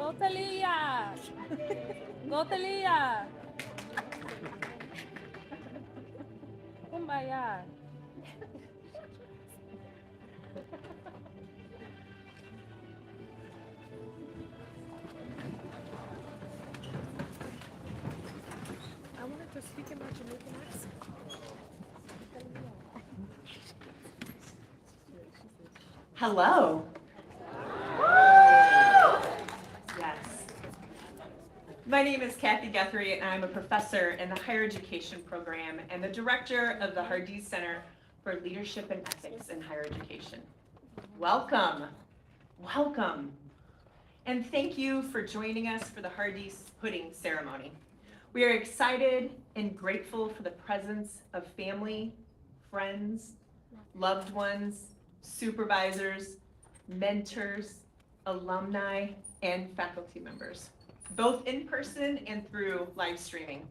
Go Talia! Go Talia! Kumbaya! I wanted to speak in my Jamaican accent. Hello. Yes. My name is Kathy Guthrie, and I'm a professor in the higher education program and the director of the Hardee Center for Leadership and Ethics in Higher Education. Welcome. Welcome. And thank you for joining us for the Hardee Pudding Ceremony. We are excited and grateful for the presence of family, friends, loved ones, supervisors, mentors, alumni, and faculty members, both in person and through live streaming.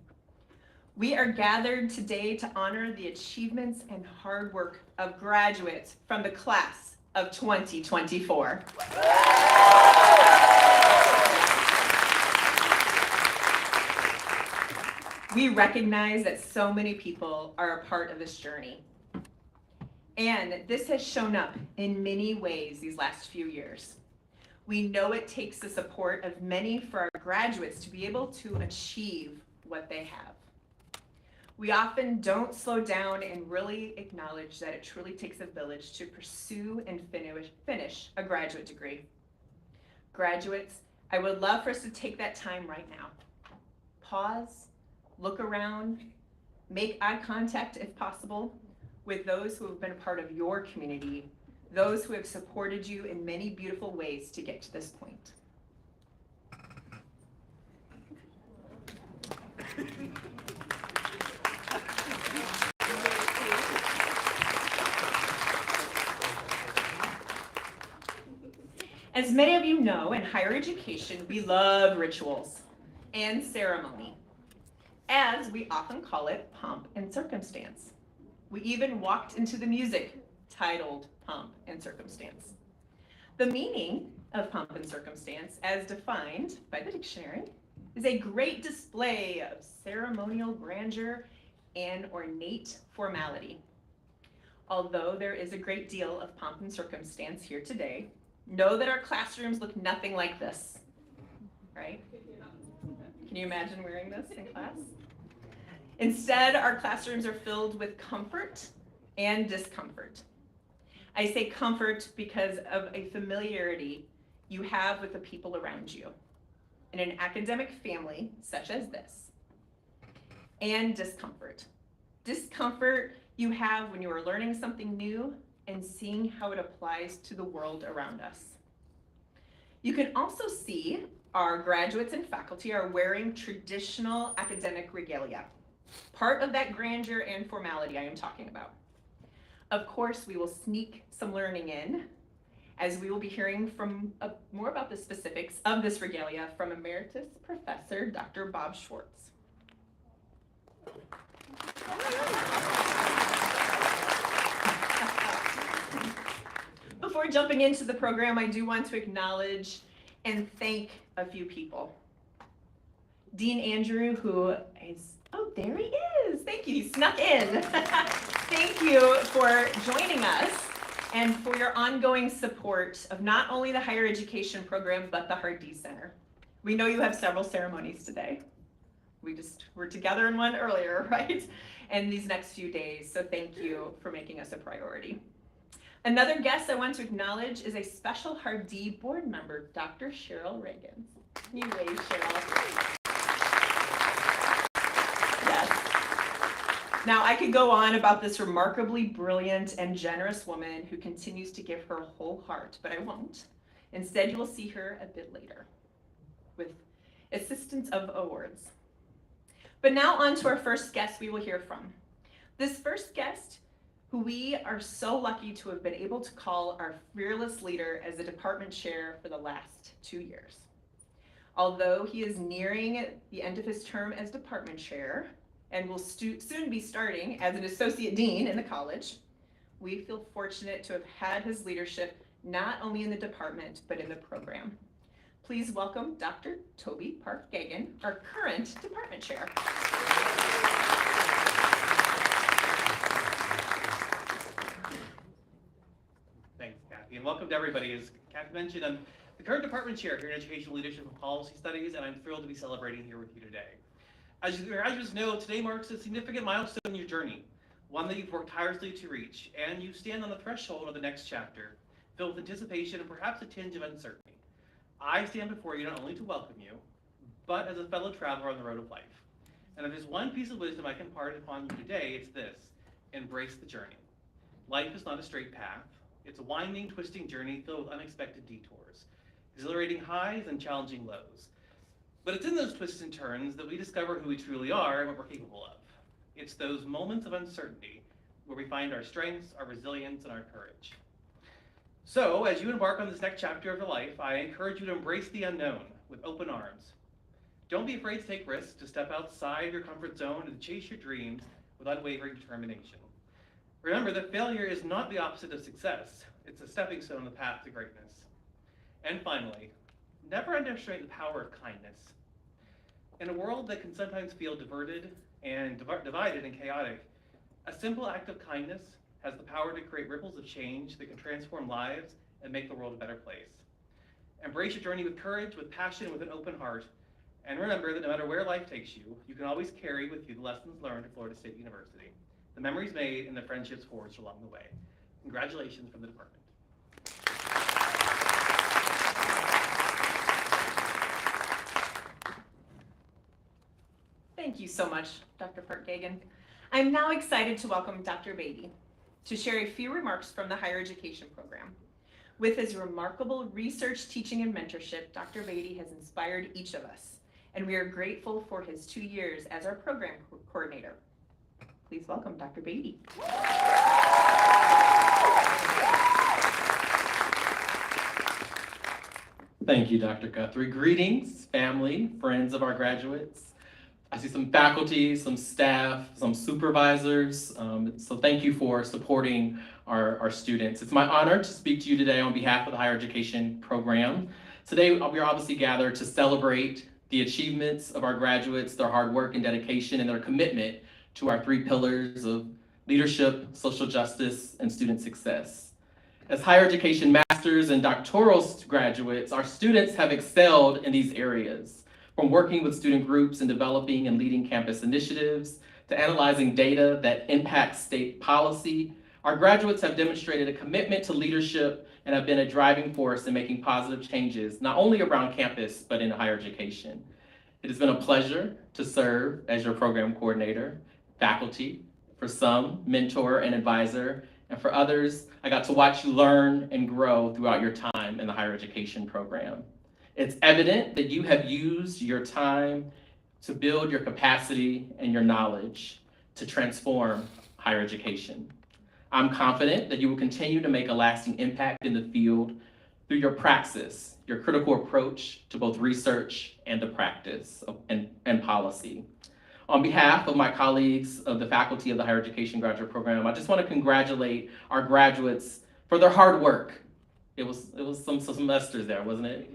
We are gathered today to honor the achievements and hard work of graduates from the class of 2024. We recognize that so many people are a part of this journey. And this has shown up in many ways these last few years. We know it takes the support of many for our graduates to be able to achieve what they have. We often don't slow down and really acknowledge that it truly takes a village to pursue and finish a graduate degree. Graduates, I would love for us to take that time right now. Pause, look around, make eye contact if possible with those who have been a part of your community, those who have supported you in many beautiful ways to get to this point. As many of you know, in higher education, we love rituals and ceremony, as we often call it pomp and circumstance. We even walked into the music titled Pomp and Circumstance. The meaning of pomp and circumstance, as defined by the dictionary, is a great display of ceremonial grandeur and ornate formality. Although there is a great deal of pomp and circumstance here today, know that our classrooms look nothing like this, right? Can you imagine wearing this in class? Instead, our classrooms are filled with comfort and discomfort. I say comfort because of a familiarity you have with the people around you in an academic family such as this, and discomfort. Discomfort you have when you are learning something new and seeing how it applies to the world around us. You can also see our graduates and faculty are wearing traditional academic regalia, part of that grandeur and formality I am talking about. Of course, we will sneak some learning in, as we will be hearing from more about the specifics of this regalia from Emeritus Professor Dr. Bob Schwartz. Before jumping into the program, I do want to acknowledge and thank a few people. Dean Andrew, who is, oh, there he is. Thank you, he snuck in. Thank you for joining us and for your ongoing support of not only the higher education program, but the Hardee Center. We know you have several ceremonies today. We just were together in one earlier, right? And these next few days, so thank you for making us a priority. Another guest I want to acknowledge is a special Hardee board member, Dr. Cheryl Reagan. Can you wave, Cheryl? Yes. Now, I could go on about this remarkably brilliant and generous woman who continues to give her whole heart, but I won't. Instead, you will see her a bit later with assistance of awards. But now on to our first guest we will hear from. This first guest, who we are so lucky to have been able to call our fearless leader as the department chair for the last 2 years. Although he is nearing the end of his term as department chair and will soon be starting as an associate dean in the college, we feel fortunate to have had his leadership not only in the department, but in the program. Please welcome Dr. Toby Park-Gagan, our current department chair. Thanks, Kathy, and welcome to everybody. As Kathy mentioned, I'm the current department chair here in Educational Leadership and Policy Studies, and I'm thrilled to be celebrating here with you today. As you graduates know, today marks a significant milestone in your journey, one that you've worked tirelessly to reach, and you stand on the threshold of the next chapter, filled with anticipation and perhaps a tinge of uncertainty. I stand before you not only to welcome you, but as a fellow traveler on the road of life. And if there's one piece of wisdom I can impart upon you today, it's this: embrace the journey. Life is not a straight path. It's a winding, twisting journey filled with unexpected detours, exhilarating highs and challenging lows. But it's in those twists and turns that we discover who we truly are and what we're capable of. It's those moments of uncertainty where we find our strengths, our resilience, and our courage. So, as you embark on this next chapter of your life, I encourage you to embrace the unknown with open arms. Don't be afraid to take risks, to step outside your comfort zone, and to chase your dreams with unwavering determination. Remember that failure is not the opposite of success. It's a stepping stone on the path to greatness. And finally, never underestimate the power of kindness. In a world that can sometimes feel diverted and divided and chaotic, a simple act of kindness has the power to create ripples of change that can transform lives and make the world a better place. Embrace your journey with courage, with passion, with an open heart, and remember that no matter where life takes you, you can always carry with you the lessons learned at Florida State University, the memories made, and the friendships forged along the way. Congratulations from the department. Thank you so much, Dr. Park-Gagan. I'm now excited to welcome Dr. Beatty to share a few remarks from the higher education program. With his remarkable research, teaching, and mentorship, Dr. Beatty has inspired each of us, and we are grateful for his 2 years as our program coordinator. Please welcome Dr. Beatty. Thank you, Dr. Guthrie. Greetings, family, friends of our graduates. I see some faculty, some staff, some supervisors. So thank you for supporting our students. It's my honor to speak to you today on behalf of the higher education program. Today, we are obviously gathered to celebrate the achievements of our graduates, their hard work and dedication, and their commitment to our 3 pillars of leadership, social justice, and student success. As higher education master's and doctoral graduates, our students have excelled in these areas, from working with student groups and developing and leading campus initiatives, to analyzing data that impacts state policy. Our graduates have demonstrated a commitment to leadership and have been a driving force in making positive changes, not only around campus, but in higher education. It has been a pleasure to serve as your program coordinator, faculty, for some, mentor and advisor, and for others, I got to watch you learn and grow throughout your time in the higher education program. It's evident that you have used your time to build your capacity and your knowledge to transform higher education. I'm confident that you will continue to make a lasting impact in the field through your praxis, your critical approach to both research and the practice and policy. On behalf of my colleagues of the faculty of the higher education graduate program, I just want to congratulate our graduates for their hard work. It was some semesters there, wasn't it?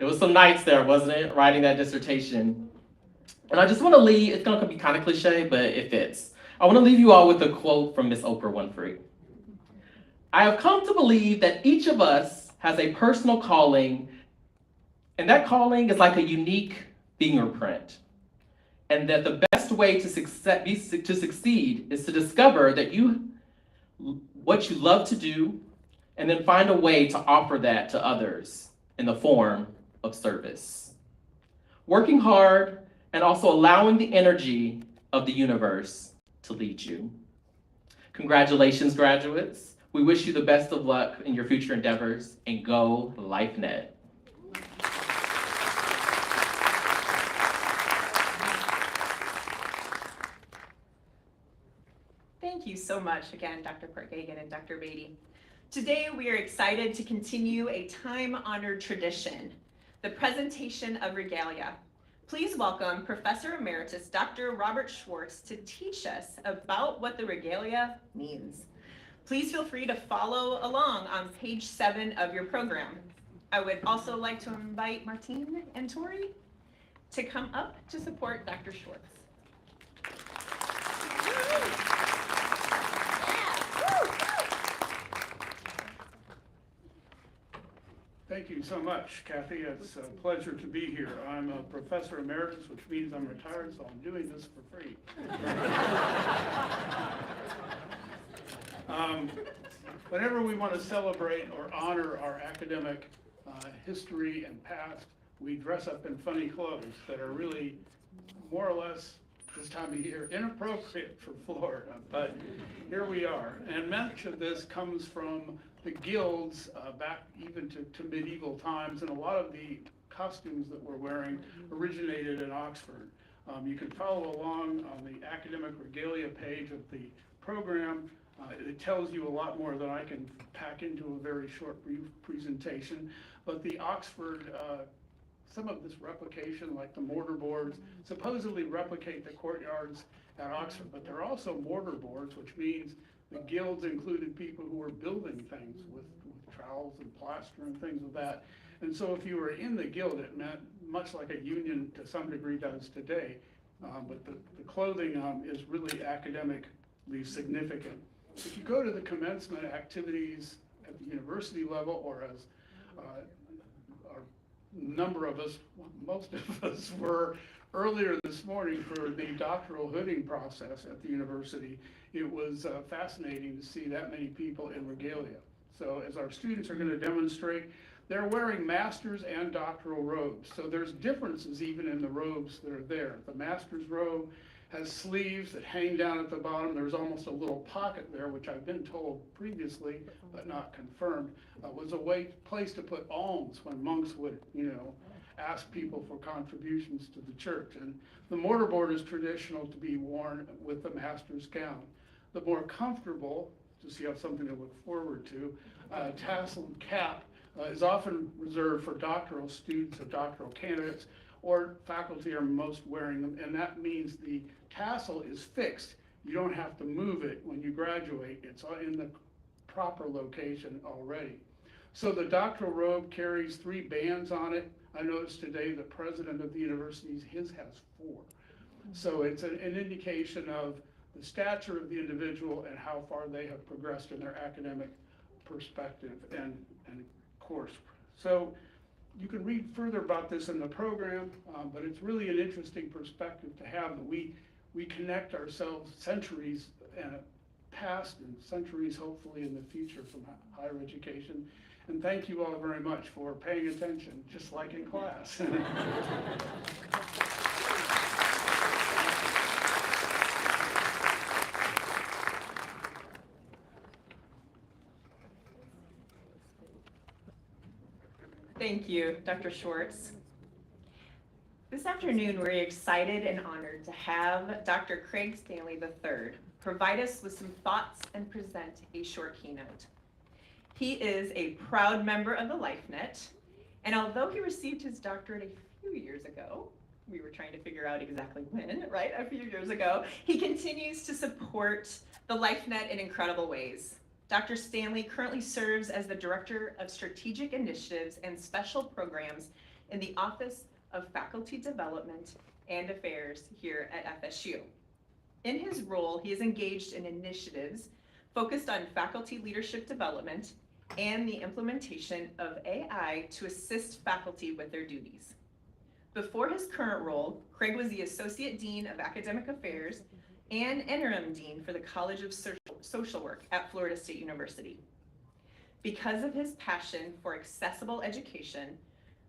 It was some nights there, wasn't it? Writing that dissertation. And I just want to leave, it's going to be kind of cliche, but it fits. I want to leave you all with a quote from Miss Oprah Winfrey. I have come to believe that each of us has a personal calling, and that calling is like a unique fingerprint. And that the best way to succeed is to discover that what you love to do, and then find a way to offer that to others in the form of service. Working hard and also allowing the energy of the universe to lead you. Congratulations, graduates. We wish you the best of luck in your future endeavors, and go LifeNet. Thank you so much again, Dr. Park-Gagan and Dr. Beatty. Today, we are excited to continue a time-honored tradition, the presentation of regalia. Please welcome Professor Emeritus Dr. Robert Schwartz to teach us about what the regalia means. Please feel free to follow along on page 7 of your program. I would also like to invite Martine and Tori to come up to support Dr. Schwartz. Thank you so much, Kathy. It's a pleasure to be here. I'm a professor emeritus, which means I'm retired, so I'm doing this for free. Whenever we want to celebrate or honor our academic history and past, we dress up in funny clothes that are really more or less this time of year inappropriate for Florida, but here we are. And much of this comes from the guilds back even to medieval times, and a lot of the costumes that we're wearing originated in Oxford. You can follow along on the academic regalia page of the program. It tells you a lot more than I can pack into a very short brief presentation, but the Oxford, some of this replication, like the mortar boards, supposedly replicate the courtyards at Oxford, but they're also mortar boards, which means the guilds included people who were building things with trowels and plaster and things of that. And so if you were in the guild, it meant much like a union to some degree does today, but the clothing is really academically significant. If you go to the commencement activities at the university level, or as our number of us, most of us were earlier this morning for the doctoral hooding process at the university, it was fascinating to see that many people in regalia. So as our students are going to demonstrate, they're wearing master's and doctoral robes. So there's differences even in the robes that are there. The master's robe has sleeves that hang down at the bottom. There's almost a little pocket there, which I've been told previously, but not confirmed, was a place to put alms when monks would, ask people for contributions to the church. And the mortarboard is traditional to be worn with the master's gown. The more comfortable, just you have something to look forward to, tasseled cap is often reserved for doctoral students or doctoral candidates, or faculty are most wearing them, and that means the tassel is fixed. You don't have to move it when you graduate. It's in the proper location already. So the doctoral robe carries 3 bands on it. I noticed today the president of the university, his has 4. So it's an indication of the stature of the individual and how far they have progressed in their academic perspective and course. So you can read further about this in the program, but it's really an interesting perspective to have, that we connect ourselves centuries past and centuries hopefully in the future from higher education. And thank you all very much for paying attention, just like in class. Thank you, Dr. Schwartz. This afternoon, we're excited and honored to have Dr. Craig Stanley III provide us with some thoughts and present a short keynote. He is a proud member of the LifeNet, and although he received his doctorate a few years ago, we were trying to figure out exactly when, right? A few years ago, he continues to support the LifeNet in incredible ways. Dr. Stanley currently serves as the Director of Strategic Initiatives and Special Programs in the Office of Faculty Development and Affairs here at FSU. In his role, he is engaged in initiatives focused on faculty leadership development and the implementation of AI to assist faculty with their duties. Before his current role, Craig was the Associate Dean of Academic Affairs and Interim Dean for the College of Social Work at Florida State University. Because of his passion for accessible education,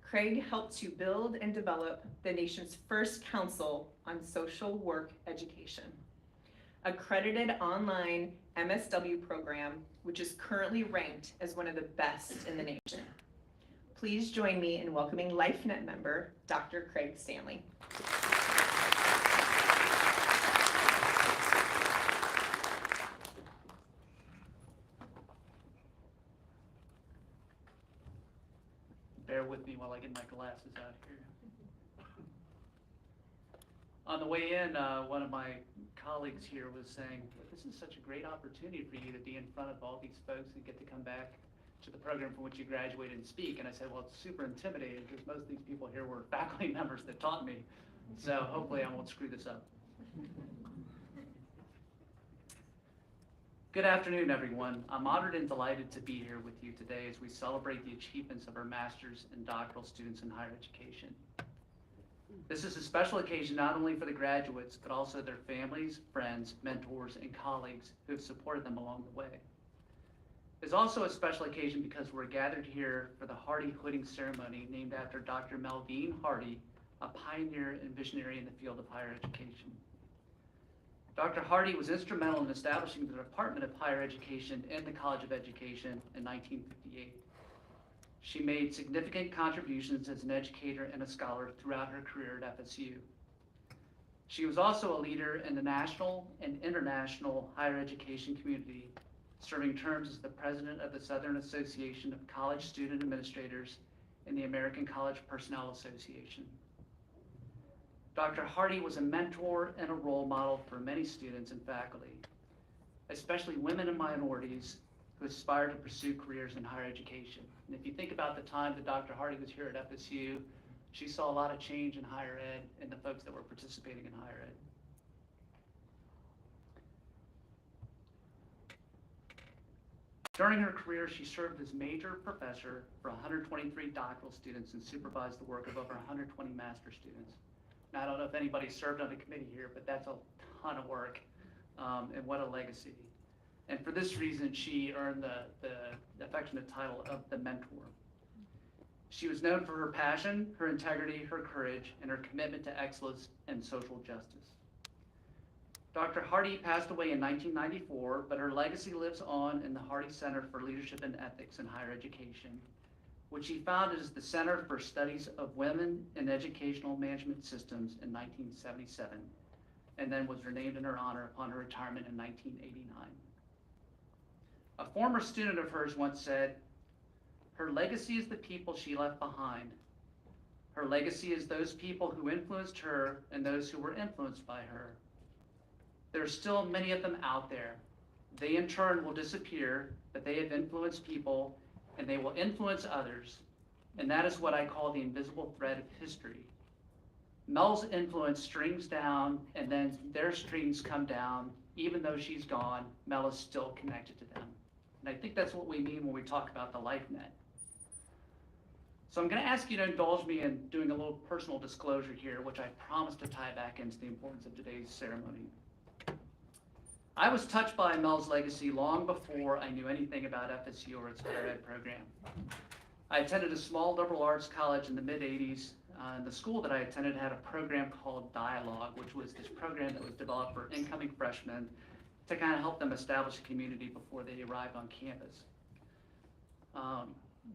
Craig helped to build and develop the nation's first Council on Social Work Education, accredited online MSW program, which is currently ranked as one of the best in the nation. Please join me in welcoming LifeNet member, Dr. Craig Stanley. Bear with me while I get my glasses out here. On the way in, one of my colleagues here was saying, this is such a great opportunity for you to be in front of all these folks and get to come back to the program from which you graduated and speak. And I said, well, it's super intimidating because most of these people here were faculty members that taught me. So hopefully I won't screw this up. Good afternoon, everyone. I'm honored and delighted to be here with you today as we celebrate the achievements of our master's and doctoral students in higher education. This is a special occasion not only for the graduates, but also their families, friends, mentors, and colleagues who have supported them along the way. It's also a special occasion because we're gathered here for the Hardee hooding ceremony named after Dr. Melvene Hardee, a pioneer and visionary in the field of higher education. Dr. Hardee was instrumental in establishing the Department of Higher Education and the College of Education in 1958. She made significant contributions as an educator and a scholar throughout her career at FSU. She was also a leader in the national and international higher education community, serving terms as the president of the Southern Association of College Student Administrators and the American College Personnel Association. Dr. Hardee was a mentor and a role model for many students and faculty, especially women and minorities who aspire to pursue careers in higher education. And if you think about the time that Dr. Hardee was here at FSU, she saw a lot of change in higher ed and the folks that were participating in higher ed. During her career, she served as major professor for 123 doctoral students and supervised the work of over 120 master students. Now, I don't know if anybody served on the committee here, but that's a ton of work, and what a legacy. And for this reason, she earned the affectionate title of the mentor. She was known for her passion, her integrity, her courage, and her commitment to excellence and social justice. Dr. Hardee passed away in 1994, but her legacy lives on in the Hardee Center for Leadership and Ethics in Higher Education, which she founded as the Center for Studies of Women in Educational Management Systems in 1977, and then was renamed in her honor upon her retirement in 1989. A former student of hers once said, "Her legacy is the people she left behind. Her legacy is those people who influenced her and those who were influenced by her. There are still many of them out there. They in turn will disappear, but they have influenced people and they will influence others. And that is what I call the invisible thread of history. Mel's influence strings down and then their strings come down. Even though she's gone, Mel is still connected to them." And I think that's what we mean when we talk about the life net. So I'm going to ask you to indulge me in doing a little personal disclosure here, which I promise to tie back into the importance of today's ceremony. I was touched by Mel's legacy long before I knew anything about FSU or its higher ed program. I attended a small liberal arts college in the mid-'80s. And the school that I attended had a program called Dialogue, which was this program that was developed for incoming freshmen to kind of help them establish a community before they arrived on campus.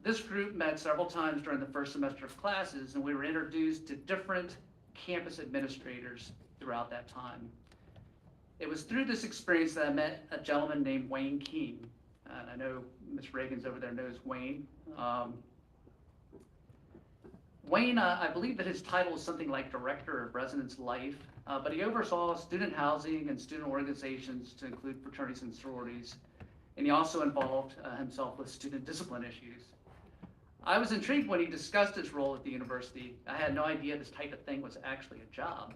This group met several times during the first semester of classes, and we were introduced to different campus administrators throughout that time. It was through this experience that I met a gentleman named Wayne King. And I know Ms. Reagan's over there knows Wayne. Wayne, I believe that his title was something like Director of Residence Life, but he oversaw student housing and student organizations to include fraternities and sororities, and he also involved himself with student discipline issues. I was intrigued when he discussed his role at the university. I had no idea this type of thing was actually a job.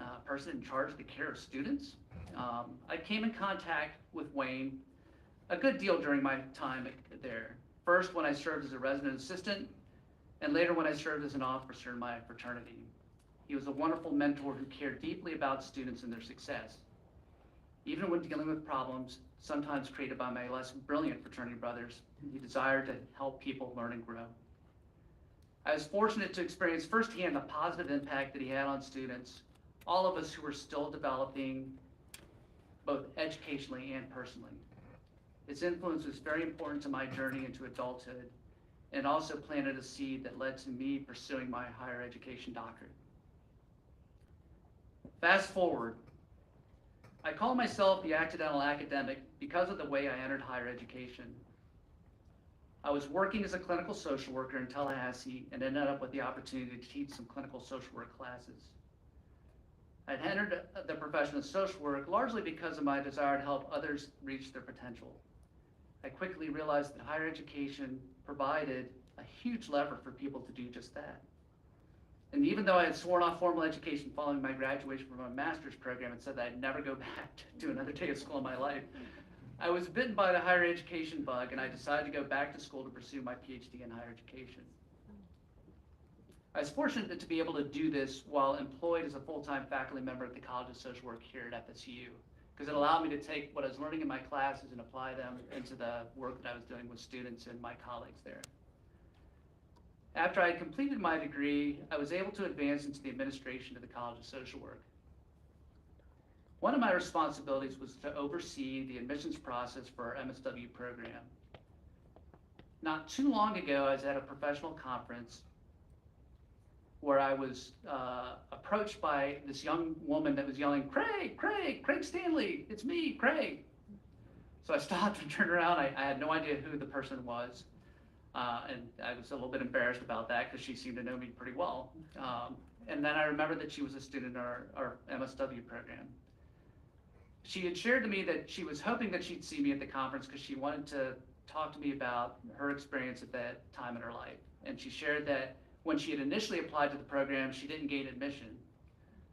A person in charge of the care of students. I came in contact with Wayne a good deal during my time there. First, when I served as a resident assistant, and later when I served as an officer in my fraternity. He was a wonderful mentor who cared deeply about students and their success, even when dealing with problems, sometimes created by my less brilliant fraternity brothers. He desired to help people learn and grow. I was fortunate to experience firsthand the positive impact that he had on students, all of us who were still developing both educationally and personally. His influence was very important to my journey into adulthood, and also planted a seed that led to me pursuing my higher education doctorate. Fast forward, I call myself the accidental academic because of the way I entered higher education. I was working as a clinical social worker in Tallahassee and ended up with the opportunity to teach some clinical social work classes. I had entered the profession of social work largely because of my desire to help others reach their potential. I quickly realized that higher education provided a huge lever for people to do just that. And even though I had sworn off formal education following my graduation from a master's program and said that I'd never go back to another day of school in my life, I was bitten by the higher education bug, and I decided to go back to school to pursue my PhD in higher education. I was fortunate to be able to do this while employed as a full-time faculty member at the College of Social Work here at FSU, because it allowed me to take what I was learning in my classes and apply them into the work that I was doing with students and my colleagues there. After I had completed my degree, I was able to advance into the administration of the College of Social Work. One of my responsibilities was to oversee the admissions process for our MSW program. Not too long ago, I was at a professional conference where I was approached by this young woman that was yelling, "Craig, Craig, Craig Stanley, it's me, Craig." So I stopped and turned around. I had no idea who the person was. And I was a little bit embarrassed about that because she seemed to know me pretty well. And then I remembered that she was a student in our MSW program. She had shared to me that she was hoping that she'd see me at the conference because she wanted to talk to me about her experience at that time in her life. And she shared that when she had initially applied to the program, she didn't gain admission.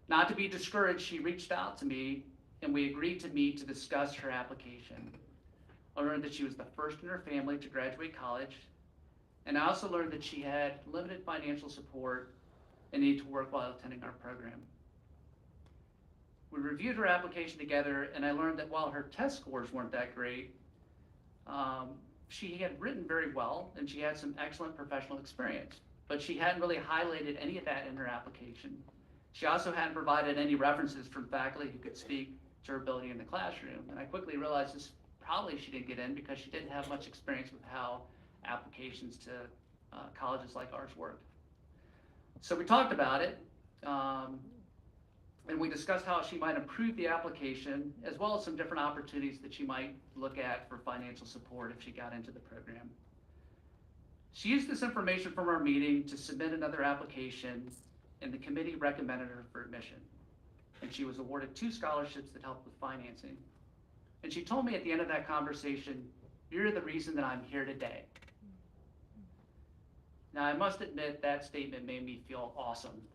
Not to be discouraged, she reached out to me and we agreed to meet to discuss her application. I learned that she was the first in her family to graduate college. And I also learned that she had limited financial support and needed to work while attending our program. We reviewed her application together, and I learned that while her test scores weren't that great, she had written very well, and she had some excellent professional experience, but she hadn't really highlighted any of that in her application. She also hadn't provided any references from faculty who could speak to her ability in the classroom, and I quickly realized this probably she didn't get in because she didn't have much experience with how applications to colleges like ours worked. So we talked about it, and we discussed how she might improve the application, as well as some different opportunities that she might look at for financial support if she got into the program. She used this information from our meeting to submit another application, and the committee recommended her for admission. And she was awarded 2 scholarships that helped with financing. And she told me at the end of that conversation, "You're the reason that I'm here today." Now, I must admit that statement made me feel awesome.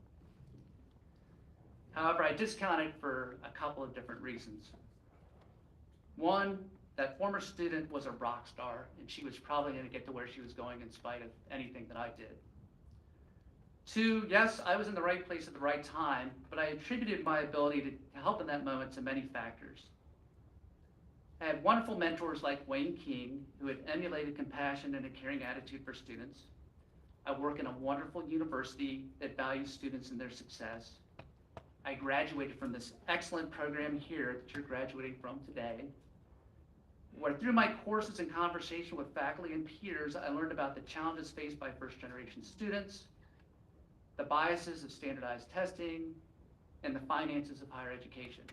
However, I discounted for a couple of different reasons. One, that former student was a rock star, and she was probably going to get to where she was going in spite of anything that I did. 2, yes, I was in the right place at the right time, but I attributed my ability to help in that moment to many factors. I had wonderful mentors like Wayne King, who had emulated compassion and a caring attitude for students. I work in a wonderful university that values students and their success. I graduated from this excellent program here that you're graduating from today, where through my courses and conversation with faculty and peers, I learned about the challenges faced by first-generation students, the biases of standardized testing, and the finances of higher education.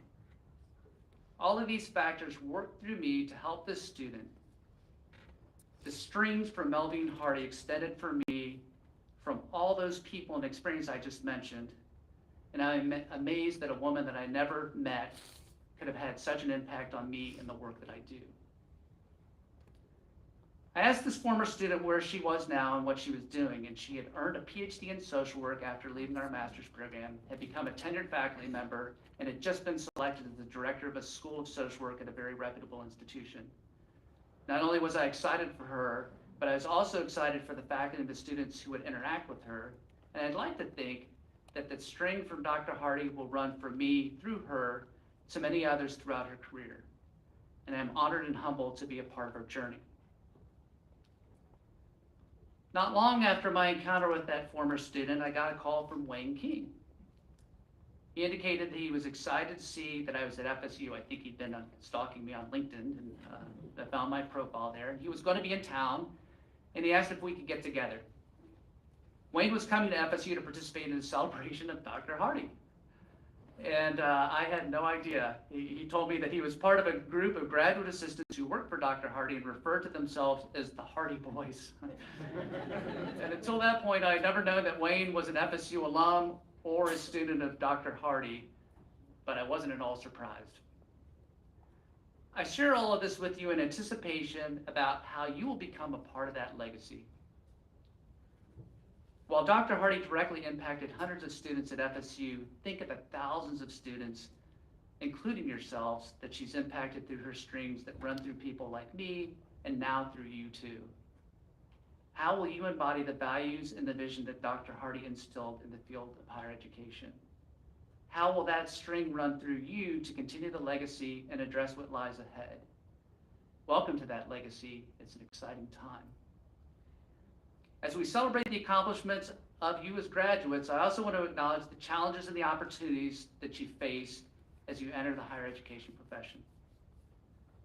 All of these factors worked through me to help this student. The strings from Melvene Hardee extended for me from all those people and experience I just mentioned, and I'm amazed that a woman that I never met could have had such an impact on me and the work that I do. I asked this former student where she was now and what she was doing, and she had earned a PhD in social work after leaving our master's program, had become a tenured faculty member, and had just been selected as the director of a school of social work at a very reputable institution. Not only was I excited for her, but I was also excited for the faculty and the students who would interact with her, and I'd like to think that the string from Dr. Hardee will run from me through her to many others throughout her career, and I'm honored and humbled to be a part of her journey. Not long after my encounter with that former student, I got a call from Wayne King. He indicated that he was excited to see that I was at FSU. I think he'd been stalking me on LinkedIn, and I found my profile there. He was going to be in town, and he asked if we could get together. Wayne was coming to FSU to participate in the celebration of Dr. Hardee. And I had no idea. He told me that he was part of a group of graduate assistants who worked for Dr. Hardee and referred to themselves as the Hardee Boys. And until that point, I had never known that Wayne was an FSU alum or a student of Dr. Hardee, but I wasn't at all surprised. I share all of this with you in anticipation about how you will become a part of that legacy. While Dr. Hardee directly impacted hundreds of students at FSU, think of the thousands of students, including yourselves, that she's impacted through her strings that run through people like me and now through you too. How will you embody the values and the vision that Dr. Hardee instilled in the field of higher education? How will that string run through you to continue the legacy and address what lies ahead? Welcome to that legacy. It's an exciting time. As we celebrate the accomplishments of you as graduates, I also want to acknowledge the challenges and the opportunities that you face as you enter the higher education profession.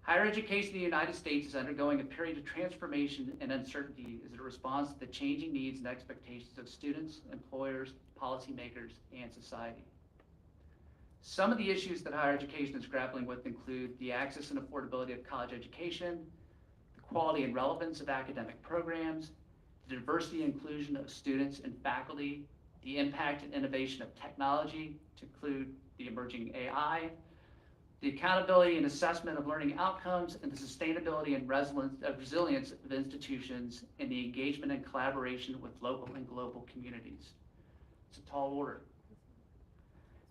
Higher education in the United States is undergoing a period of transformation and uncertainty as it responds to the changing needs and expectations of students, employers, policymakers, and society. Some of the issues that higher education is grappling with include the access and affordability of college education, the quality and relevance of academic programs, the diversity and inclusion of students and faculty, the impact and innovation of technology, to include the emerging AI, the accountability and assessment of learning outcomes, and the sustainability and resilience of institutions, and the engagement and collaboration with local and global communities. It's a tall order.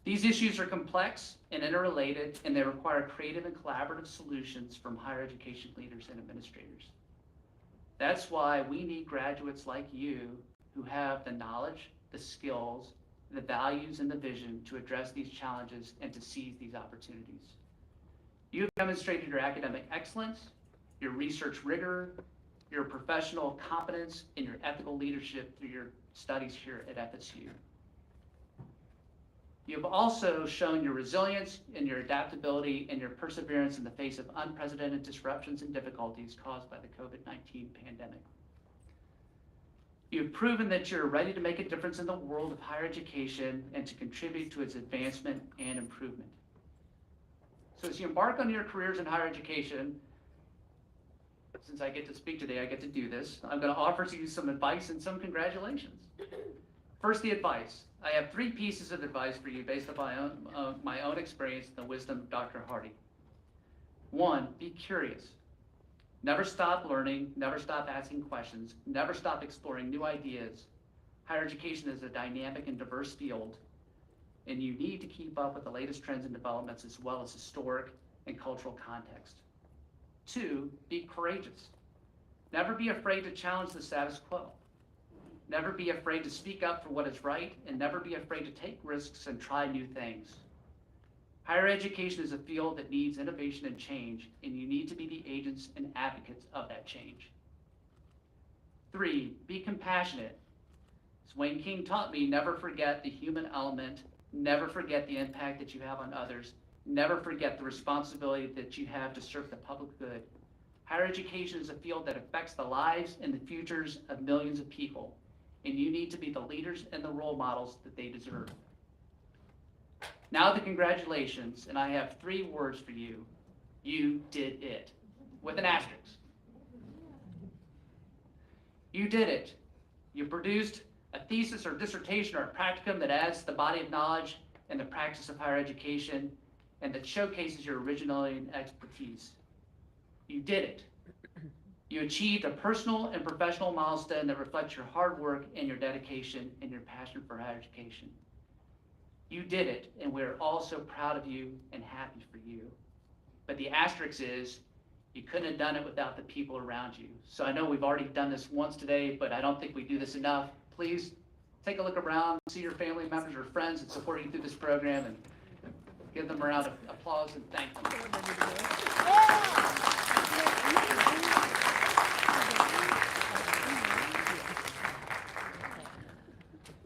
These issues are complex and interrelated, and they require creative and collaborative solutions from higher education leaders and administrators. That's why we need graduates like you who have the knowledge, the skills, the values, and the vision to address these challenges and to seize these opportunities. You have demonstrated your academic excellence, your research rigor, your professional competence, and your ethical leadership through your studies here at FSU. You have also shown your resilience and your adaptability and your perseverance in the face of unprecedented disruptions and difficulties caused by the COVID-19 pandemic. You have proven that you're ready to make a difference in the world of higher education and to contribute to its advancement and improvement. So as you embark on your careers in higher education, since I get to speak today, I get to do this, I'm going to offer to you some advice and some congratulations. First, the advice. I have 3 pieces of advice for you based on my own experience and the wisdom of Dr. Hardee. 1, be curious. Never stop learning, never stop asking questions, never stop exploring new ideas. Higher education is a dynamic and diverse field, and you need to keep up with the latest trends and developments as well as historic and cultural context. 2, be courageous. Never be afraid to challenge the status quo. Never be afraid to speak up for what is right, and never be afraid to take risks and try new things. Higher education is a field that needs innovation and change, and you need to be the agents and advocates of that change. 3, be compassionate. As Wayne King taught me, never forget the human element, never forget the impact that you have on others, never forget the responsibility that you have to serve the public good. Higher education is a field that affects the lives and the futures of millions of people, and you need to be the leaders and the role models that they deserve. Now the congratulations, and I have 3 words for you. You did it, with an asterisk. You did it. You produced a thesis or dissertation or a practicum that adds to the body of knowledge and the practice of higher education and that showcases your originality and expertise. You did it. You achieved a personal and professional milestone that reflects your hard work and your dedication and your passion for higher education. You did it, and we're all so proud of you and happy for you. But the asterisk is, you couldn't have done it without the people around you. So I know we've already done this once today, but I don't think we do this enough. Please take a look around, see your family members or friends that support you through this program, and give them a round of applause and thank them.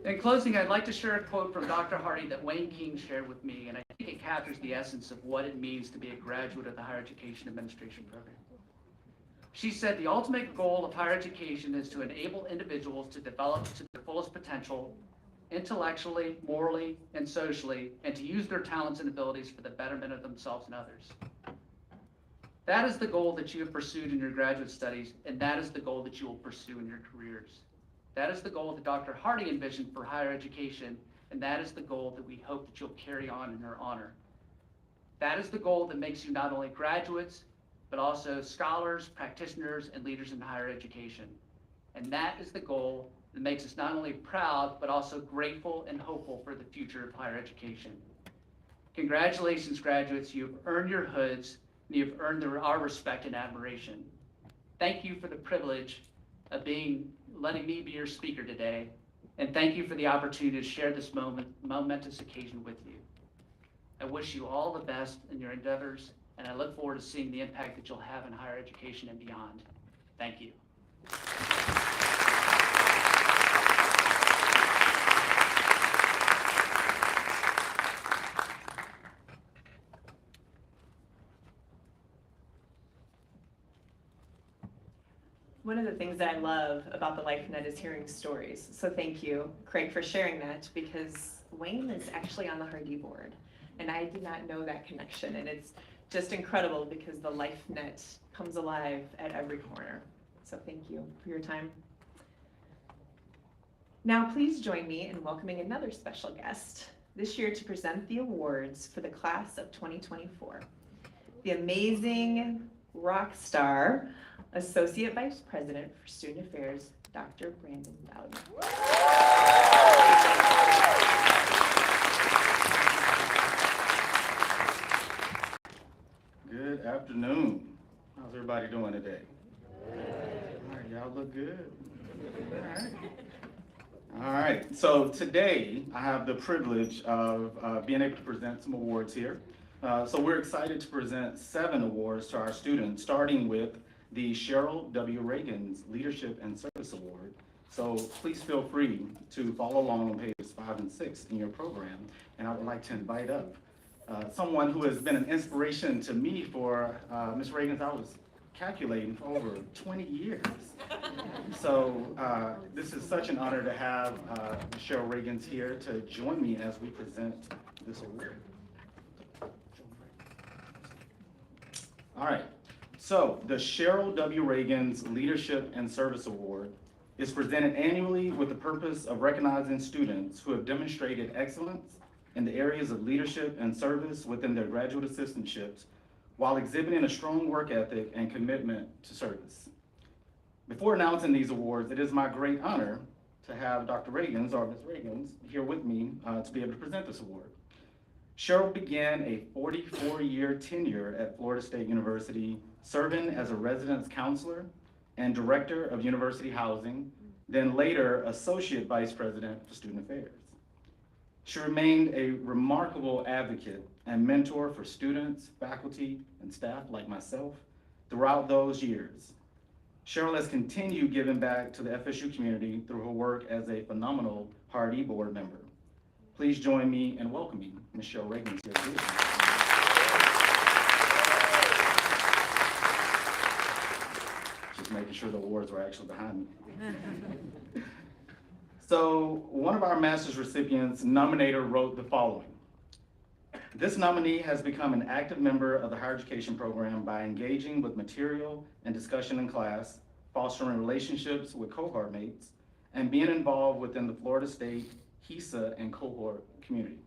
In closing, I'd like to share a quote from Dr. Hardee that Wayne King shared with me, and I think it captures the essence of what it means to be a graduate of the Higher Education Administration program. She said, the ultimate goal of higher education is to enable individuals to develop to their fullest potential, intellectually, morally, and socially, and to use their talents and abilities for the betterment of themselves and others. That is the goal that you have pursued in your graduate studies, and that is the goal that you will pursue in your careers. That is the goal that Dr. Hardee envisioned for higher education, and that is the goal that we hope that you'll carry on in her honor. That is the goal that makes you not only graduates, but also scholars, practitioners, and leaders in higher education. And that is the goal that makes us not only proud, but also grateful and hopeful for the future of higher education. Congratulations, graduates. You've earned your hoods, and you've earned our respect and admiration. Thank you for the privilege of letting me be your speaker today, and thank you for the opportunity to share this momentous occasion with you. I wish you all the best in your endeavors, and I look forward to seeing the impact that you'll have in higher education and beyond. Thank you. One of the things that I love about the LifeNet is hearing stories. So thank you, Craig, for sharing that, because Wayne is actually on the Hardee board, and I did not know that connection. And it's just incredible because the LifeNet comes alive at every corner. So thank you for your time. Now please join me in welcoming another special guest this year to present the awards for the class of 2024. The amazing rock star, Associate Vice President for Student Affairs, Dr. Brandon Dowd. Good afternoon. How's everybody doing today? All right, y'all look good. All right, so today I have the privilege of being able to present some awards here. So we're excited to present 7 awards to our students, starting with the Cheryl W. Reagan's Leadership and Service Award. So please feel free to follow along on pages 5 and 6 in your program. And I would like to invite up someone who has been an inspiration to me for Ms. Reagan's, I was calculating, for over 20 years. So this is such an honor to have Cheryl Reagan's here to join me as we present this award. All right. So the Cheryl W. Reagan's Leadership and Service Award is presented annually with the purpose of recognizing students who have demonstrated excellence in the areas of leadership and service within their graduate assistantships while exhibiting a strong work ethic and commitment to service. Before announcing these awards, it is my great honor to have Dr. Reagan's, or Ms. Reagan's, here with me to be able to present this award. Cheryl began a 44-year tenure at Florida State University, serving as a residence counselor and director of university housing, then later associate vice president for student affairs. She remained a remarkable advocate and mentor for students, faculty, and staff like myself throughout those years. Cheryl has continued giving back to the FSU community through her work as a phenomenal Hardee board member. Please join me in welcoming Ms. Cheryl Reagan here. Just making sure the awards were actually behind me. So one of our master's recipients, nominator, wrote the following. This nominee has become an active member of the higher education program by engaging with material and discussion in class, fostering relationships with cohort mates, and being involved within the Florida State HESA and cohort community.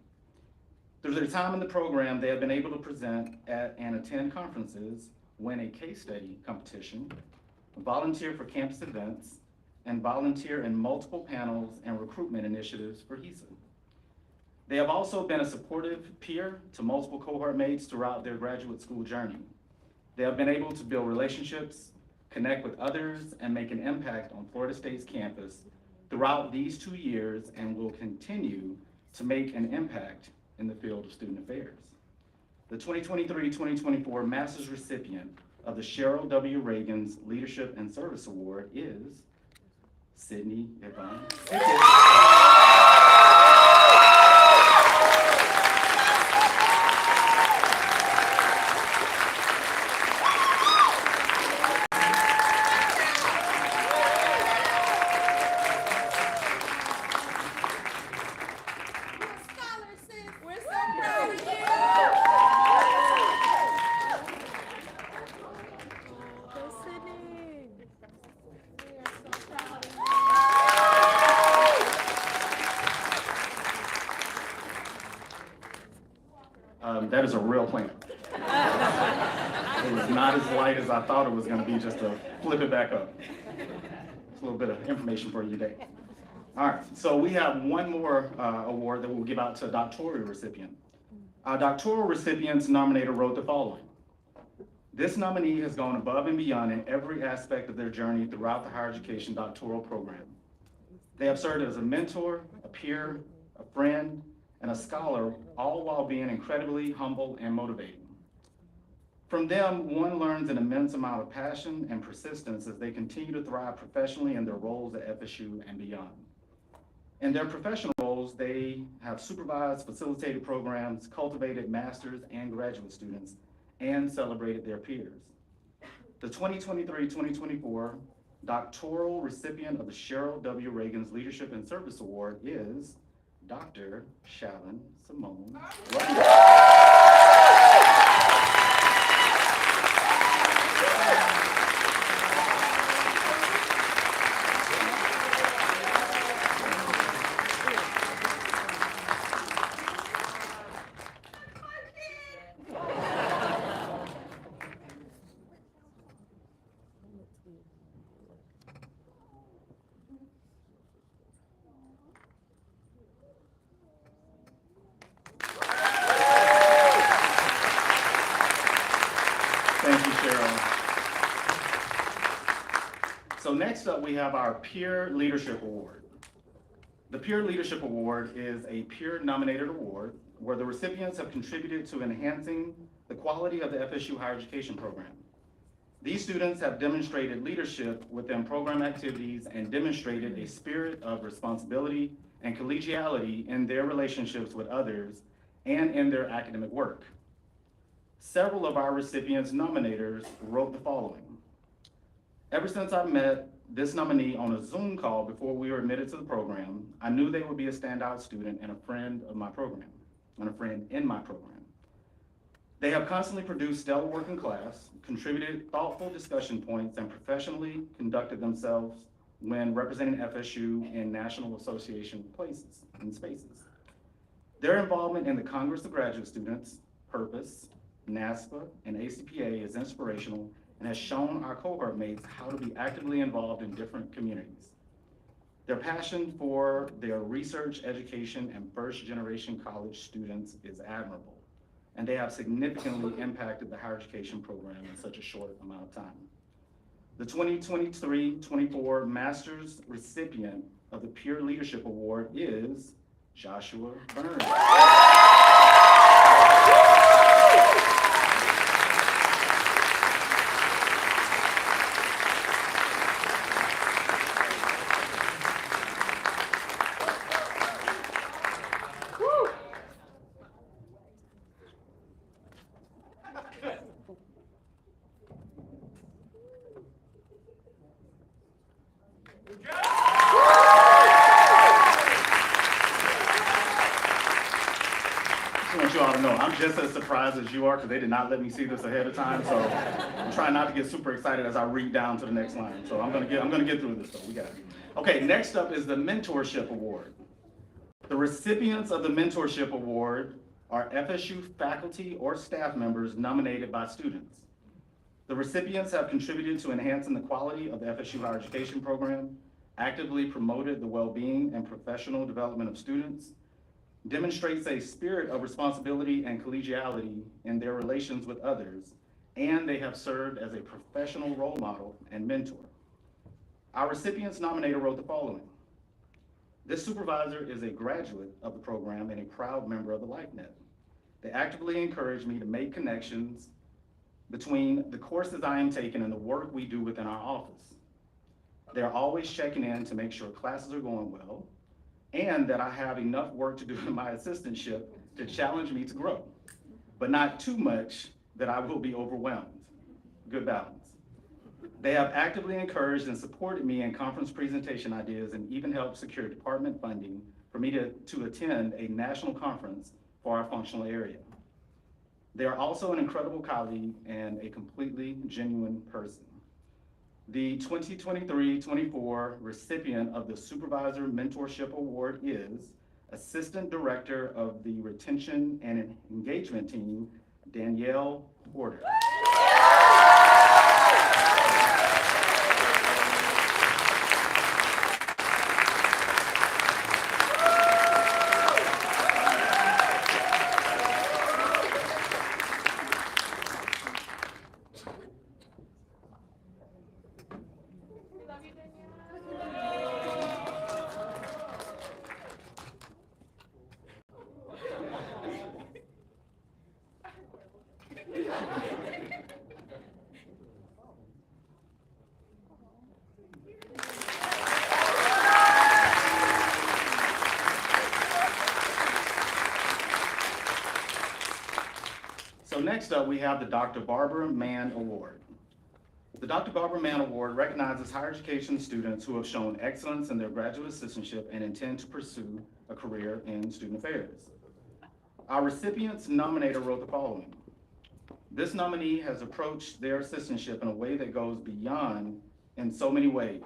Through their time in the program, they have been able to present at and attend conferences, win a case study competition, volunteer for campus events, and volunteer in multiple panels and recruitment initiatives for HESA. They have also been a supportive peer to multiple cohort mates throughout their graduate school journey. They have been able to build relationships, connect with others, and make an impact on Florida State's campus throughout these 2 years, and will continue to make an impact in the field of student affairs. The 2023-2024 master's recipient of the Cheryl W. Reagan's Leadership and Service Award is Sydney Yvonne. That is a real plan. is not as light as I thought it was gonna be, just to flip it back up. It's a little bit of information for you today. All right, so we have one more award that we'll give out to a doctoral recipient. Our doctoral recipient's nominator wrote the following. This nominee has gone above and beyond in every aspect of their journey throughout the higher education doctoral program. They have served as a mentor, a peer, a friend, and a scholar, all while being incredibly humble and motivating. From them, one learns an immense amount of passion and persistence as they continue to thrive professionally in their roles at FSU and beyond. In their professional roles, they have supervised, facilitated programs, cultivated master's and graduate students, and celebrated their peers. The 2023-2024 doctoral recipient of the Cheryl W. Reagan's Leadership and Service Award is Dr. Shalyn Simone. Thank you, Cheryl. So next up, we have our Peer Leadership Award. The Peer Leadership Award is a peer-nominated award where the recipients have contributed to enhancing the quality of the FSU higher education program. These students have demonstrated leadership within program activities and demonstrated a spirit of responsibility and collegiality in their relationships with others and in their academic work. Several of our recipients nominators wrote the following. Ever since I met this nominee on a Zoom call before we were admitted to the program, I knew they would be a standout student and a friend of my program, and a friend in my program. They have constantly produced stellar work in class, contributed thoughtful discussion points, and professionally conducted themselves when representing FSU in National Association places and spaces. Their involvement in the Congress of Graduate Students, Purpose, NASPA, and ACPA is inspirational and has shown our cohort mates how to be actively involved in different communities. Their passion for their research, education, and first-generation college students is admirable, and they have significantly impacted the higher education program in such a short amount of time. The 2023-24 Master's recipient of the Peer Leadership Award is Joshua Burns. I want you all to know, I'm just as surprised as you are because they did not let me see this ahead of time. So I'm trying not to get super excited as I read down to the next line. So I'm gonna get through this though. We got it. Okay, next up is the Mentorship Award. The recipients of the Mentorship Award are FSU faculty or staff members nominated by students. The recipients have contributed to enhancing the quality of the FSU higher education program, actively promoted the well-being and professional development of students, demonstrates a spirit of responsibility and collegiality in their relations with others, and they have served as a professional role model and mentor. Our recipients nominator wrote the following. This supervisor is a graduate of the program and a proud member of the LifeNet. They actively encourage me to make connections between the courses I am taking and the work we do within our office. They're always checking in to make sure classes are going well, and that I have enough work to do in my assistantship to challenge me to grow, but not too much that I will be overwhelmed. Good balance. They have actively encouraged and supported me in conference presentation ideas and even helped secure department funding for me to attend a national conference for our functional area. They are also an incredible colleague and a completely genuine person. The 2023-24 recipient of the Supervisor Mentorship Award is Assistant Director of the Retention and Engagement Team, Danielle Porter. next up, we have the Dr. Barbara Mann Award. The Dr. Barbara Mann Award recognizes higher education students who have shown excellence in their graduate assistantship and intend to pursue a career in student affairs. Our recipient's nominator wrote the following. This nominee has approached their assistantship in a way that goes beyond in so many ways.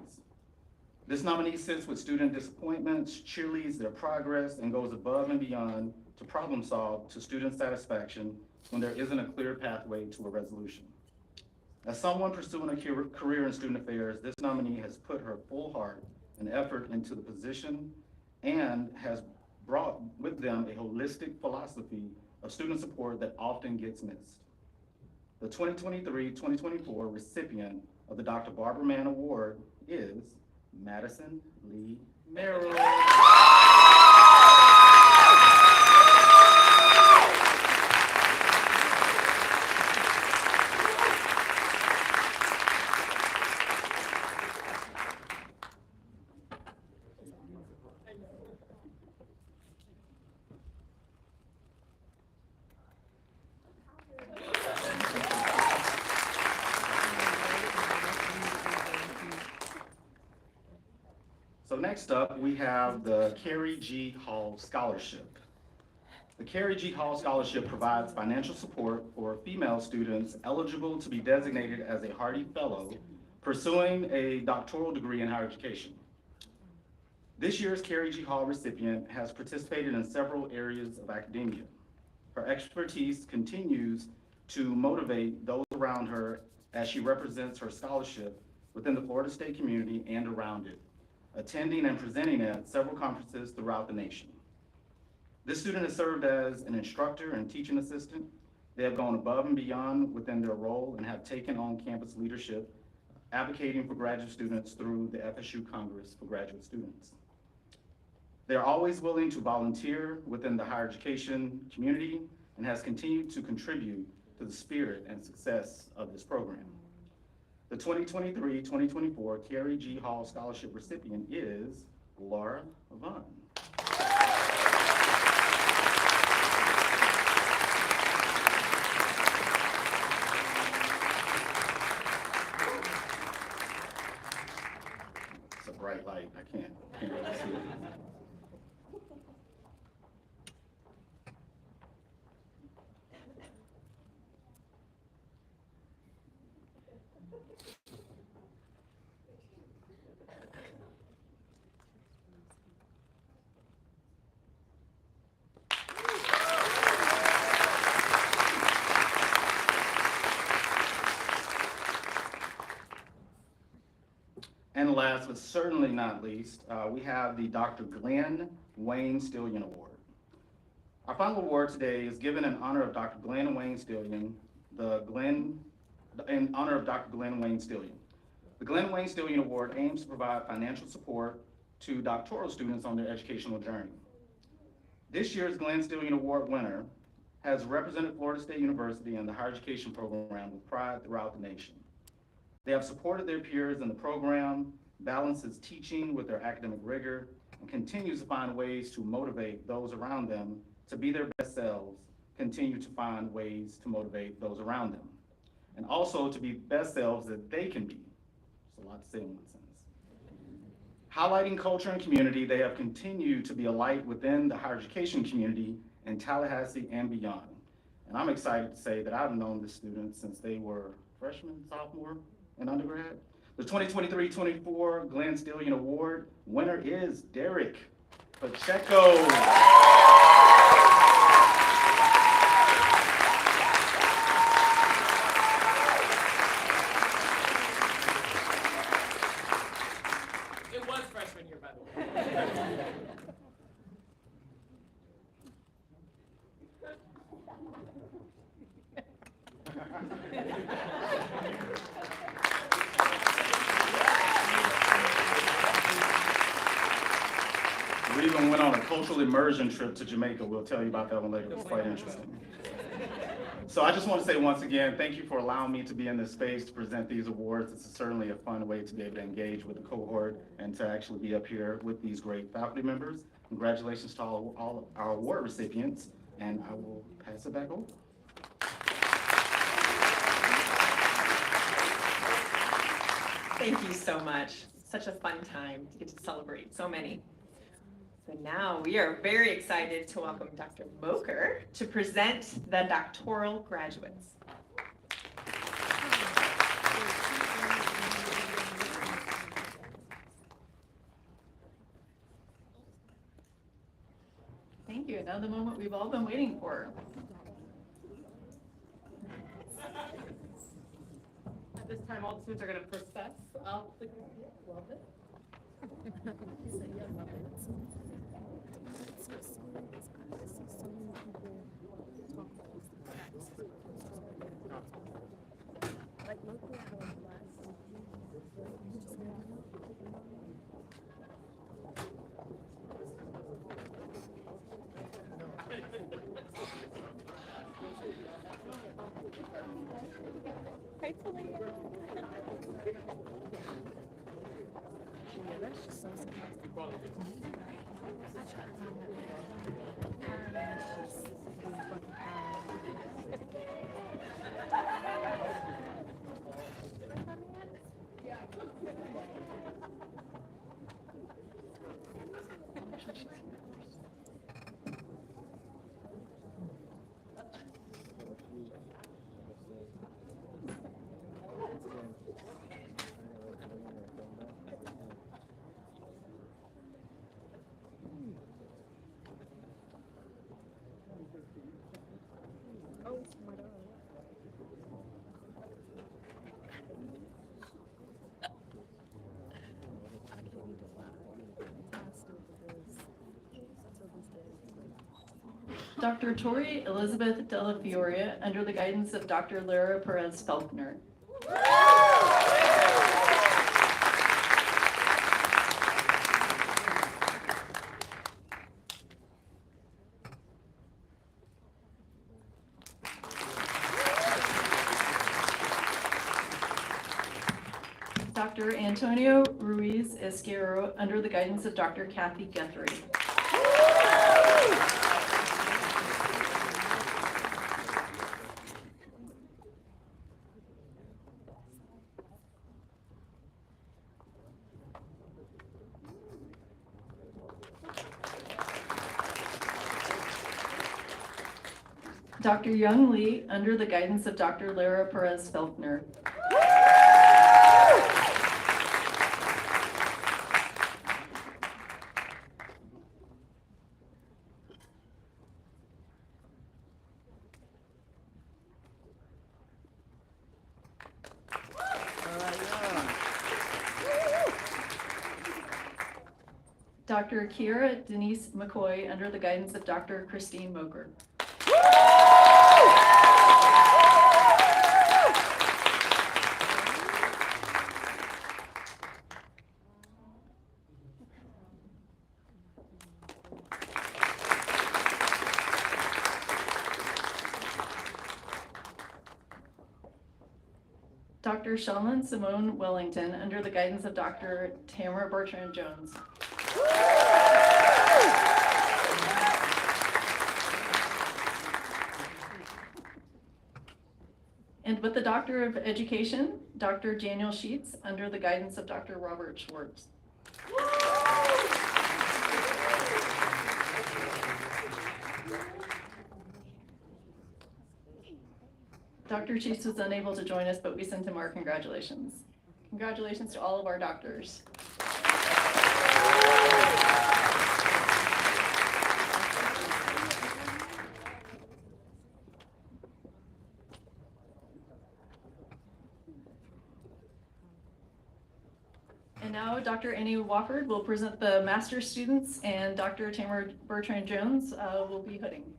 This nominee sits with student disappointments, cheerleads their progress, and goes above and beyond to problem solve to student satisfaction when there isn't a clear pathway to a resolution. As someone pursuing a career in student affairs, this nominee has put her full heart and effort into the position and has brought with them a holistic philosophy of student support that often gets missed. The 2023-2024 recipient of the Dr. Barbara Mann Award is Madison Lee Merrill. So next up, we have the Carrie G. Hall Scholarship. The Carrie G. Hall Scholarship provides financial support for female students eligible to be designated as a Hardee Fellow pursuing a doctoral degree in higher education. This year's Carrie G. Hall recipient has participated in several areas of academia. Her expertise continues to motivate those around her as she represents her scholarship within the Florida State community and around it, attending and presenting at several conferences throughout the nation. This student has served as an instructor and teaching assistant. They have gone above and beyond within their role and have taken on campus leadership, advocating for graduate students through the FSU Congress for Graduate Students. They are always willing to volunteer within the higher education community and has continued to contribute to the spirit and success of this program. The 2023-2024 Carrie G. Hall Scholarship recipient is Laura Vaughn. It's a bright light, I can't really see it. And last, but certainly not least, we have the Dr. Glenn Wayne Stillion Award. Our final award today is given in honor of Dr. Glenn Wayne Stillion, in honor of Dr. Glenn Wayne Stillion. The Glenn Wayne Stillion Award aims to provide financial support to doctoral students on their educational journey. This year's Glenn Stillion Award winner has represented Florida State University and the higher education program with pride throughout the nation. They have supported their peers in the program, balances teaching with their academic rigor, and continues to find ways to motivate those around them to be their best selves, continue to find ways to motivate those around them, and also to be best selves that they can be. It's a lot to say in one sentence. Highlighting culture and community, they have continued to be a light within the higher education community in Tallahassee and beyond. And I'm excited to say that I've known the students since they were freshmen, sophomore, and undergrad. The 2023-24 Glenn Stillion Award winner is Derek Pacheco. It was freshman year, by the way. We even went on a cultural immersion trip to Jamaica. We'll tell you about that one later. It was quite interesting. So I just want to say once again, thank you for allowing me to be in this space to present these awards. This is certainly a fun way to be able to engage with the cohort and to actually be up here with these great faculty members. Congratulations to all our award recipients, and I will pass it back over. Thank you so much. Such a fun time to get to celebrate so many. So now we are very excited to welcome Dr. Moker to present the doctoral graduates. Thank you. Now the moment we've all been waiting for. At this time, all the students are going to process out the love it. Dr. Tori Elizabeth Della Fioria, under the guidance of Dr. Lara Perez Felkner. Dr. Antonio Ruiz Esquero, under the guidance of Dr. Kathy Guthrie. Dr. Young Lee, under the guidance of Dr. Lara Perez Felkner. Dr. Kiera Denise McCoy, under the guidance of Dr. Christine Moker. Dr. Shelman Simone Wellington, under the guidance of Dr. Tamara Bertrand Jones. And with the Doctor of Education, Dr. Daniel Sheets, under the guidance of Dr. Robert Schwartz. Dr. Sheets was unable to join us, but we sent him our congratulations. Congratulations to all of our doctors. And now Dr. Annie Wofford will present the master's students, and Dr. Tamara Bertrand Jones will be hooding.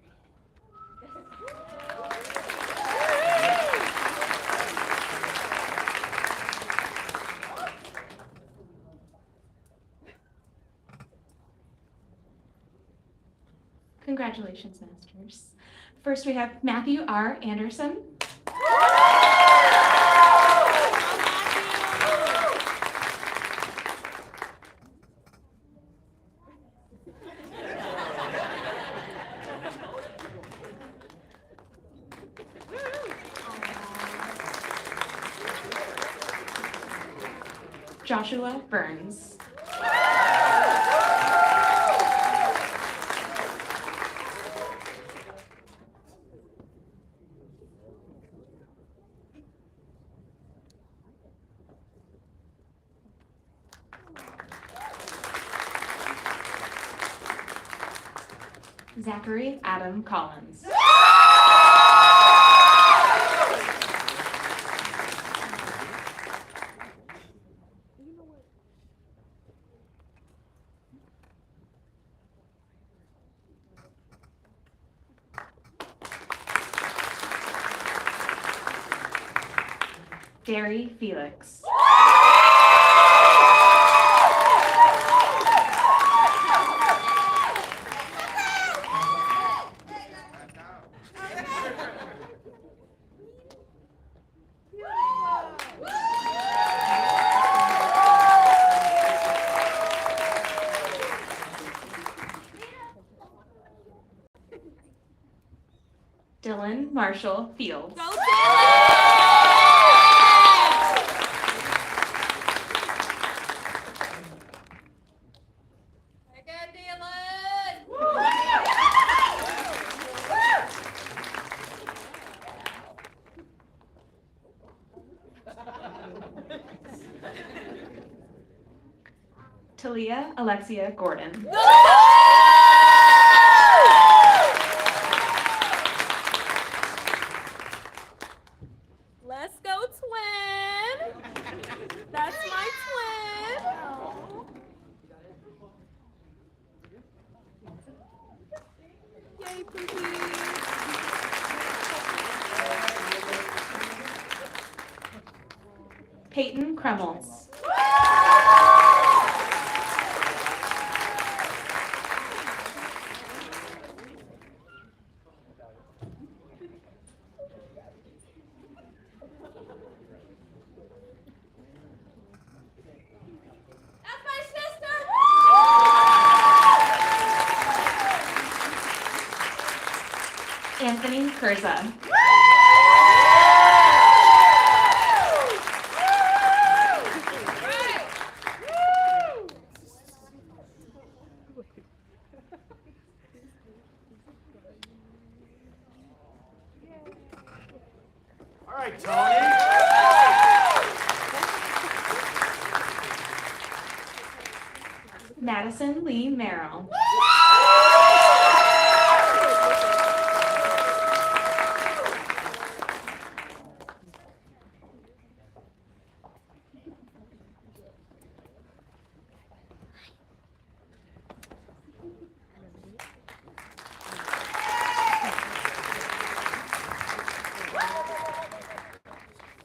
Congratulations, Masters. First, we have Matthew R. Anderson. Joshua Burns. Zachary Adam Collins. Derry Felix. Dylan Marshall Fields. Talia Alexia Gordon. Let's go, twin. That's my twin. Yay, please. Peyton Kremels. Anthony Kurza. All right, Tony. Madison Lee Merrill.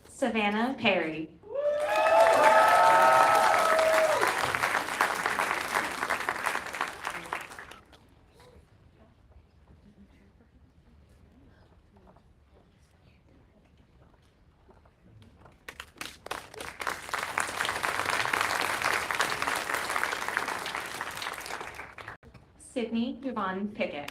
Savannah Perry. Sydney Yvonne Pickett.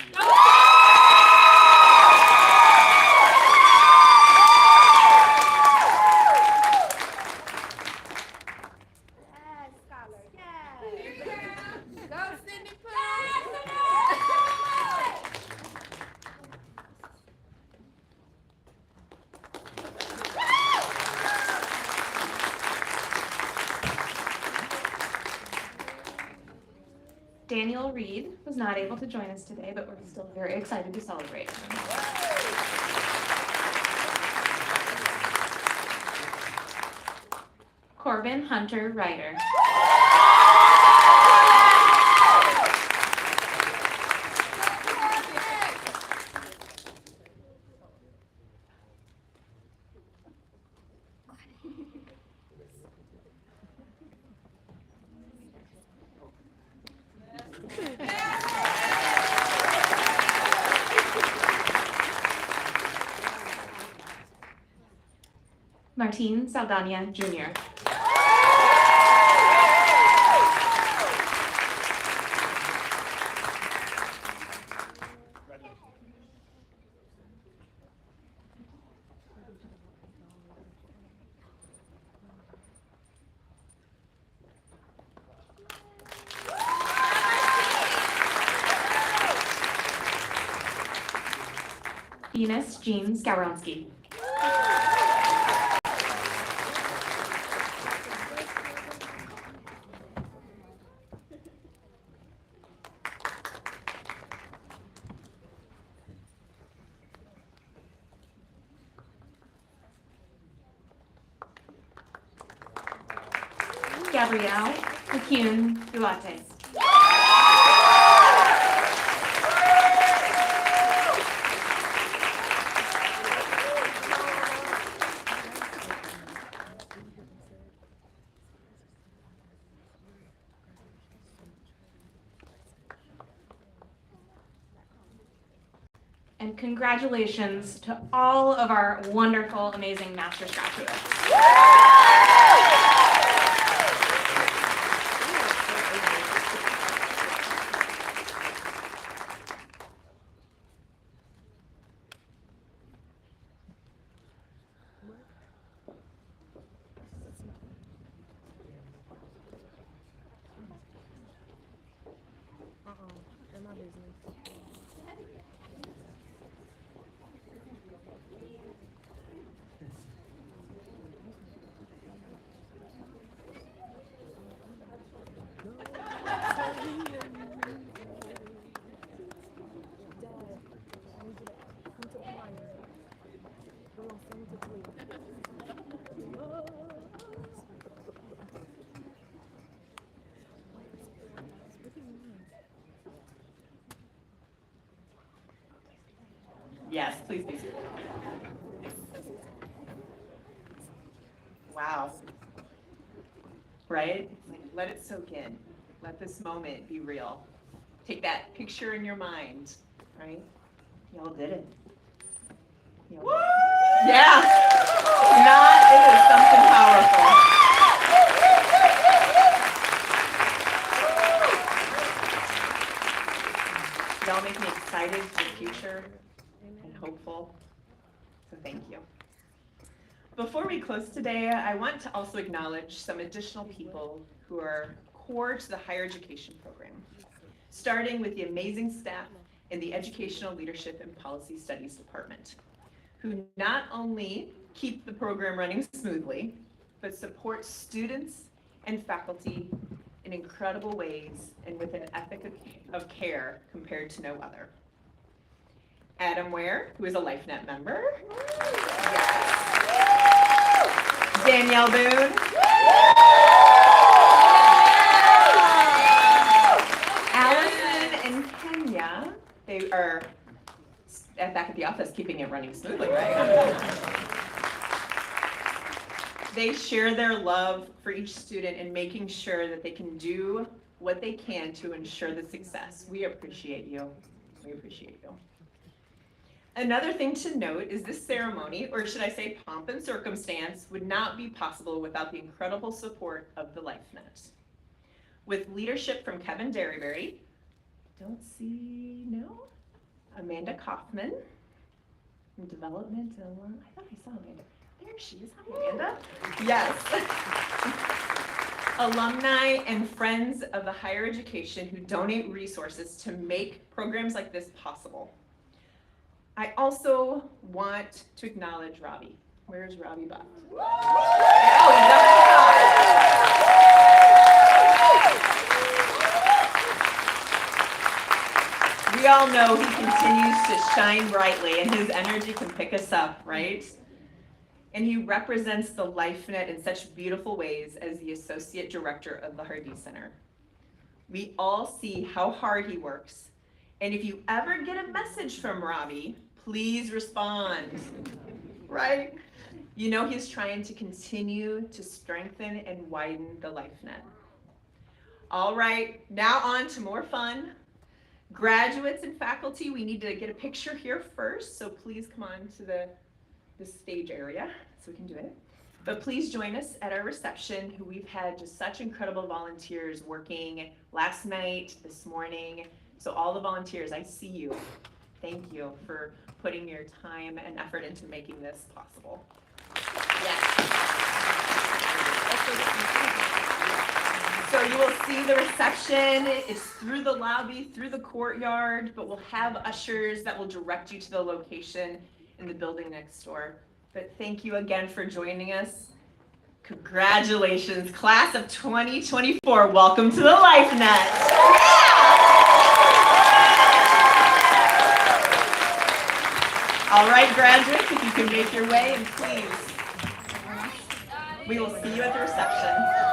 Daniel Reed was not able to join us today, but we're still very excited to celebrate him. Corbin Hunter Ryder. Martin Saldana Jr. pianist Gene Skowronski. Gabrielle McCune Duarte. And congratulations to all of our wonderful, amazing master's graduates. They're my business. Yes, please be seated. Wow. Right? Like, let it soak in. Let this moment be real. Take that picture in your mind, right? Y'all did it. Y'all did it. Yeah. It is something powerful. Y'all make me excited for the future and hopeful. So thank you. Before we close today, I want to also acknowledge some additional people who are core to the higher education program, starting with the amazing staff in the Educational Leadership and Policy Studies Department, who not only keep the program running smoothly, but support students and faculty in incredible ways and with an ethic of care compared to no other. Adam Ware, who is a LifeNet member. Yes. Danielle Boone. Allison and Kenya, they are back at the office keeping it running smoothly, right? They share their love for each student and making sure that they can do what they can to ensure the success. We appreciate you. We appreciate you. Another thing to note is this ceremony, or should I say pomp and circumstance, would not be possible without the incredible support of the LifeNet. With leadership from Kevin Derryberry, Amanda Kaufman, from Development, I thought I saw Amanda. There she is. Hi, Amanda. Yes. Alumni and friends of the higher education who donate resources to make programs like this possible. I also want to acknowledge Robbie. Where's Robbie Buck? We all know he continues to shine brightly and his energy can pick us up, right? And he represents the LifeNet in such beautiful ways as the Associate Director of the Hardee Center. We all see how hard he works. And if you ever get a message from Robbie, please respond, right? You know he's trying to continue to strengthen and widen the LifeNet. All right, now on to more fun. Graduates and faculty, we need to get a picture here first, so please come on to the stage area so we can do it. But please join us at our reception, who we've had just such incredible volunteers working last night, this morning. So all the volunteers, I see you. Thank you for putting your time and effort into making this possible. Yes. So you will see the reception. It's through the lobby, through the courtyard, but we'll have ushers that will direct you to the location in the building next door. But thank you again for joining us. Congratulations, class of 2024. Welcome to the LifeNet. All right, graduates, if you can make your way, and please, we will see you at the reception.